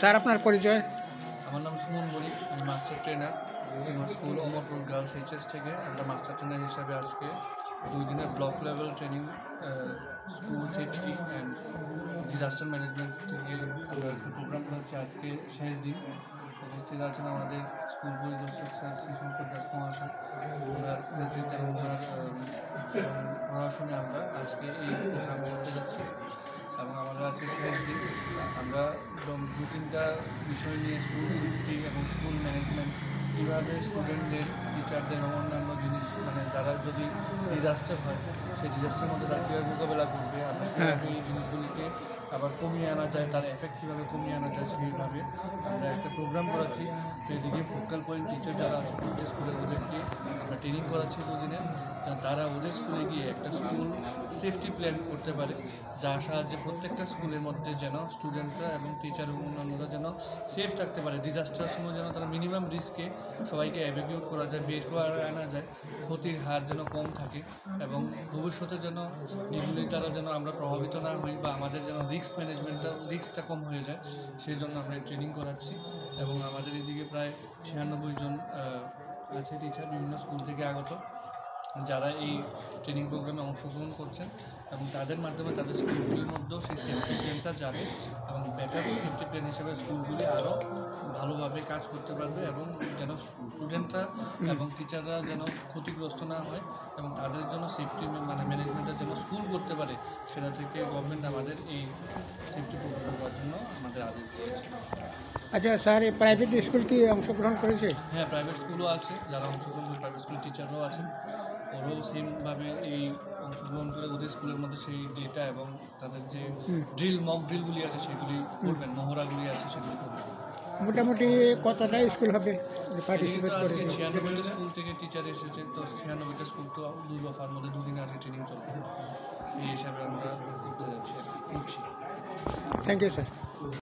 Sir আপনার পরিচয়? আমার নাম সুমন বলি, আমি মাস্টার ট্রেনার। আমার স্কুল অমরপুর গার্লস এইচএস থেকে আমরা মাস্টার ট্রেনার হিসাবে আজকে 2 দিনের block level training school safety and disaster management থেকে আমরা আজকে প্রোগ্রাম করেছি। আজকে শেষ দিন। উপস্থিত আছেন আমাদের স্কুল পরিদর্শক স্যার শ্রী শঙ্কর দাস মহাশয়, ওনার নেতৃত্বে এবং ওনার পড়াশোনায় আমরা আজকে এই প্রোগ্রাম করতে যাচ্ছি এবং আমাদের আজকে শেষ দিন। আমরা 2-3টা বিষয় নিয়ে স্কুল সেফটি এবং স্কুল ম্যানেজমেন্ট, কীভাবে স্টুডেন্টদের, টিচারদের এবং অন্যান্য জিনিস তারা যদি ডিজাস্টার হয় সেই ডিজাস্টারের মধ্যে তারা কীভাবে মোকাবেলা করবে, আমরা কীভাবে এই জিনিসগুলিকে আবার কমিয়ে আনা যায়, তার এফেক্ট কীভাবে কমিয়ে আনা যায় সেইভাবে আমরা একটা প্রোগ্রাম করাচ্ছি। সেদিকে ফোকাল পয়েন্ট টিচার যারা আছে প্রত্যেক স্কুলে ওদেরকে আমরা ট্রেনিং করাচ্ছি 2 দিনে, তারা ওদের স্কুলে গিয়ে একটা স্কুল সেফটি প্ল্যান করতে পারে, যার সাহায্যে প্রত্যেকটা স্কুলের মধ্যে যেন স্টুডেন্টরা এবং টিচার এবং অন্যান্যরা যেন সেফ থাকতে পারে। ডিজাস্টারের সময় যেন তারা মিনিমাম রিস্কে সবাইকে এভ্যাকুয়েট করা যায়, বের করে আনা যায়, ক্ষতির হার যেন কম থাকে এবং ভবিষ্যতে যেন এগুলি দ্বারা যেন আমরা প্রভাবিত না হই বা আমাদের যেন রিস্কটা কম হয়ে যায়, সেই জন্য আমরা ট্রেনিং করাচ্ছি। এবং আমাদের এদিকে প্রায় 96 জন আছে টিচার বিভিন্ন স্কুল থেকে আগত, যারা এই ট্রেনিং প্রোগ্রামে অংশগ্রহণ করছেন এবং তাদের মাধ্যমে তাদের স্কুলগুলির মধ্যেও সেই সেফটি প্ল্যানটা যাবে এবং ব্যাকআপ সেফটি প্ল্যান হিসেবে স্কুলগুলি আরও ভালোভাবে কাজ করতে পারবে এবং যেন স্টুডেন্টরা এবং টিচাররা যেন ক্ষতিগ্রস্ত না হয় এবং তাদের জন্য সেফটি ম্যানেজমেন্টের জন্য স্কুল করতে পারে, সেটা থেকে গভর্নমেন্ট আমাদের এই সেফটি প্রোগ্রাম করার জন্য আমাদের আদেশ দিয়েছে। আচ্ছা স্যার, এই প্রাইভেট স্কুল কি অংশগ্রহণ করেছে? হ্যাঁ, প্রাইভেট স্কুলও আছে, যারা অংশগ্রহণ করে প্রাইভেট স্কুল টিচাররাও আছেন, ওরাও সেমভাবে এই অংশগ্রহণ করে ওদের স্কুলের মধ্যে সেই ডেটা এবং তাদের যে মক ড্রিলগুলি আছে সেগুলি করবেন, মহড়াগুলি আছে সেগুলি করবেন। মোটামুটি কতটা স্কুল হবে পার্টিসিপেট করে? আজকে 96টা স্কুল থেকে টিচার এসেছে, তো 96টা স্কুল তো 2 দফার মধ্যে 2 দিনে আজকে ট্রেনিং চলবে, এই হিসাবে আমরা করতে যাচ্ছি। Thank you sir.